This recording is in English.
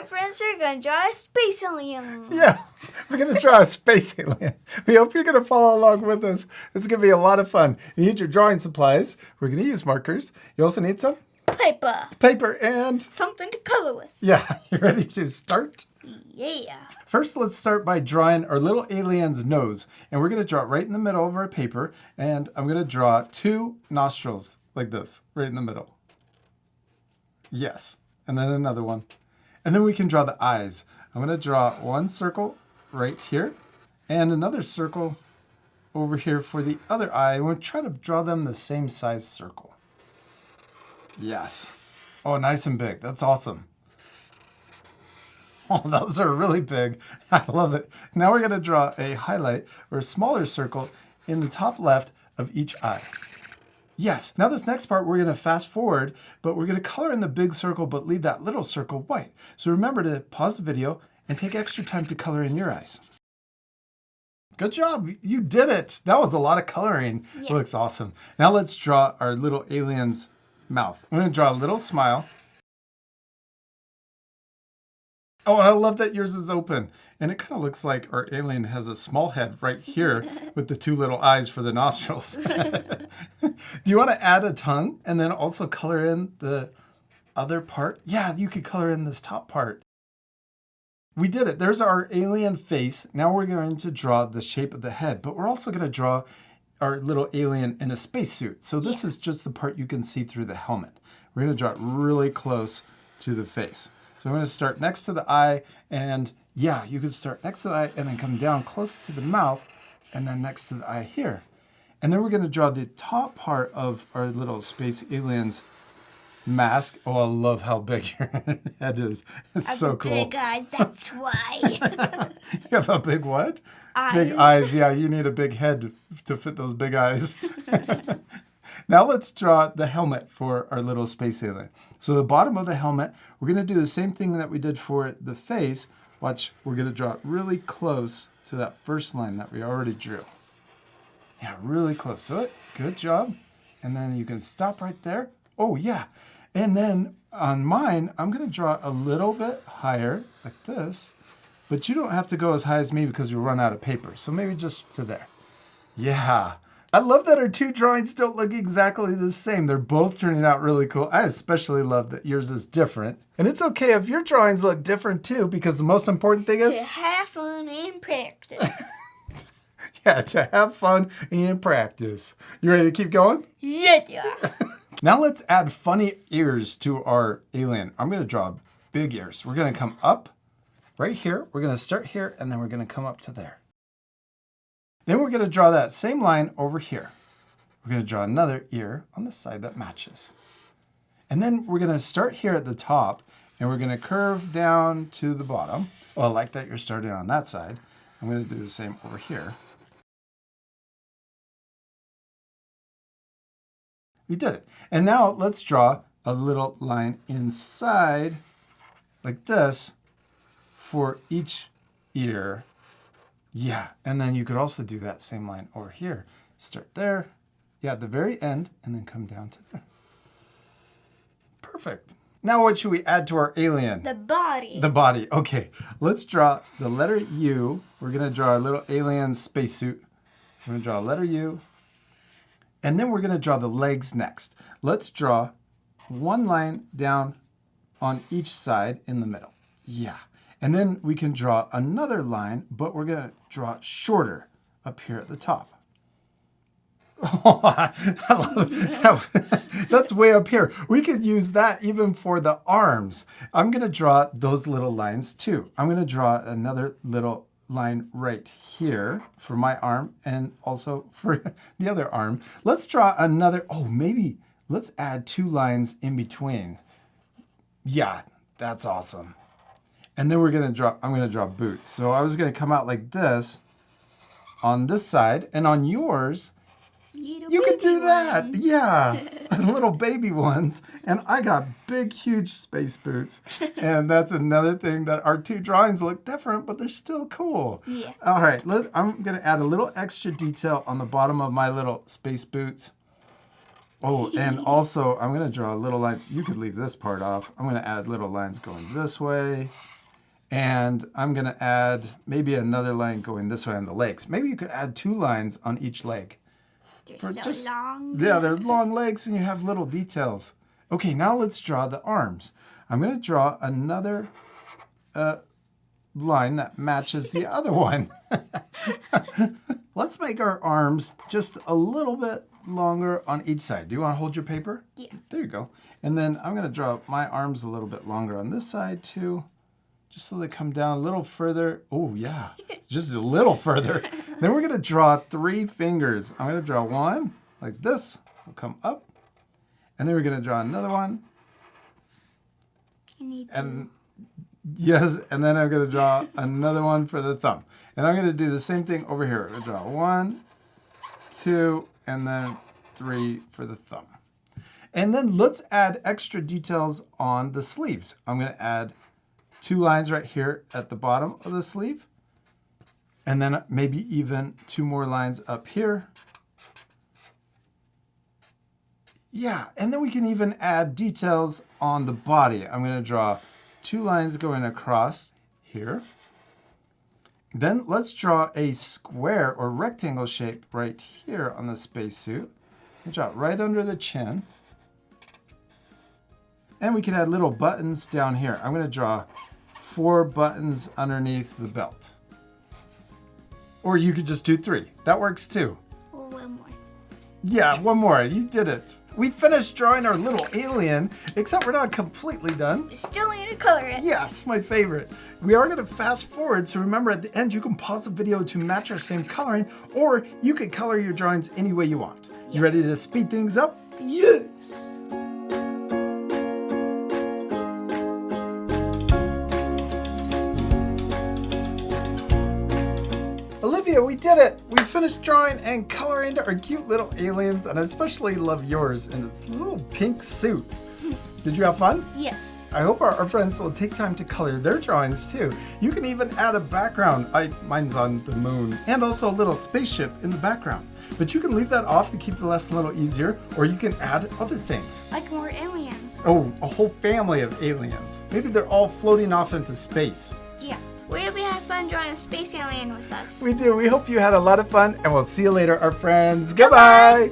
friends are going to draw a space alien. Yeah, we're going to draw a space alien. We hope you're going to follow along with us. It's going to be a lot of fun. You need your drawing supplies. We're going to use markers. You also need some Paper. And Something to color with. Yeah, you ready to start? Yeah. First, let's start by drawing our little alien's nose. And we're going to draw it right in the middle of our paper. And I'm going to draw 2 nostrils like this, right in the middle. Yes. And then another one. And then we can draw the eyes. I'm going to draw 1 circle right here and another circle over here for the other eye. I'm going to try to draw them the same size circle. Yes. Oh, nice and big. That's awesome. Oh, those are really big. I love it. Now we're going to draw a highlight or a smaller circle in the top left of each eye. Yes. Now this next part, we're going to fast forward, but we're going to color in the big circle, but leave that little circle white. So remember to pause the video and take extra time to color in your eyes. Good job. You did it. That was a lot of coloring. Yeah. It looks awesome. Now let's draw our little alien's mouth. I'm going to draw a little smile. Oh, and I love that yours is open. And it kind of looks like our alien has a small head right here with the 2 little eyes for the nostrils. Do you want to add a tongue and then also color in the other part? Yeah, you could color in this top part. We did it. There's our alien face. Now we're going to draw the shape of the head, but we're also going to draw our little alien in a spacesuit. So this is just the part you can see through the helmet. We're going to draw it really close to the face. So I'm going to start next to the eye, and yeah, you can start next to the eye and then come down close to the mouth and then next to the eye here. And then we're going to draw the top part of our little space alien's mask. Oh, I love how big your head is. It's so cool. Big eyes, that's why. You have a big what? Eyes. Big eyes. Yeah, you need a big head to fit those big eyes. Now let's draw the helmet for our little space alien. So the bottom of the helmet, we're going to do the same thing that we did for the face. Watch, we're going to draw it really close to that first line that we already drew. Yeah, really close to it. Good job. And then you can stop right there. Oh, yeah. And then on mine, I'm going to draw a little bit higher like this. But you don't have to go as high as me because you'll run out of paper. So maybe just to there. Yeah. I love that our 2 drawings don't look exactly the same. They're both turning out really cool. I especially love that yours is different. And it's okay if your drawings look different too, because the most important thing is... to have fun and practice. Yeah, to have fun and practice. You ready to keep going? Yeah. Now let's add funny ears to our alien. I'm going to draw big ears. We're going to come up right here. We're going to start here, and then we're going to come up to there. Then we're going to draw that same line over here. We're going to draw another ear on the side that matches. And then we're going to start here at the top, and we're going to curve down to the bottom. Well, I like that you're starting on that side. I'm going to do the same over here. We did it. And now let's draw a little line inside like this for each ear. Yeah, and then you could also do that same line over here. Start there, yeah, at the very end, and then come down to there. Perfect. Now what should we add to our alien? The body. The body, okay. Let's draw the letter U. We're gonna draw a little alien spacesuit. We're gonna draw a letter U. And then we're gonna draw the legs next. Let's draw 1 line down on each side in the middle. Yeah. And then we can draw another line, but we're going to draw it shorter up here at the top. Oh, I love it. That's way up here. We could use that even for the arms. I'm going to draw those little lines too. I'm going to draw another little line right here for my arm and also for the other arm. Let's draw another, maybe let's add 2 lines in between. Yeah, that's awesome. And then I'm going to draw boots. So I was going to come out like this on this side, and on yours, you could do that. Yeah, little baby ones. And I got big, huge space boots. And that's another thing that our 2 drawings look different, but they're still cool. Yeah. All right, I'm going to add a little extra detail on the bottom of my little space boots. Oh, and also I'm going to draw little lines. You could leave this part off. I'm going to add little lines going this way And I'm going to add maybe another line going this way on the legs. Maybe you could add 2 lines on each leg. They're so long. Yeah, they're long legs and you have little details. Okay, now let's draw the arms. I'm going to draw another line that matches the other one. Let's make our arms just a little bit longer on each side. Do you want to hold your paper? Yeah. There you go. And then I'm going to draw my arms a little bit longer on this side too, just so they come down a little further. Oh, yeah, just a little further. Then we're going to draw 3 fingers. I'm going to draw one like this. Will come up. And then we're going to draw another one. And yes, and then I'm going to draw another one for the thumb. And I'm going to do the same thing over here. I'm going to draw 1, 2, and then 3 for the thumb. And then let's add extra details on the sleeves. I'm going to add 2 lines right here at the bottom of the sleeve. And then maybe even 2 more lines up here. Yeah, and then we can even add details on the body. I'm going to draw 2 lines going across here. Then let's draw a square or rectangle shape right here on the spacesuit. Draw it right under the chin. And we can add little buttons down here. I'm going to draw 4 buttons underneath the belt. Or you could just do 3. That works too. Or 1 more. Yeah, 1 more. You did it. We finished drawing our little alien, except we're not completely done. You still need to color it. Yes, my favorite. We are going to fast forward, so remember at the end you can pause the video to match our same coloring, or you can color your drawings any way you want. You ready to speed things up? Yes. Olivia, we did it! We finished drawing and coloring our cute little aliens, and I especially love yours in its little pink suit. Did you have fun? Yes. I hope our friends will take time to color their drawings too. You can even add a background. Mine's on the moon, and also a little spaceship in the background. But you can leave that off to keep the lesson a little easier, or you can add other things. Like more aliens. Oh, a whole family of aliens. Maybe they're all floating off into space. Yeah. We hope you had fun drawing a space alien with us. We do. We hope you had a lot of fun, and we'll see you later, our friends. Goodbye.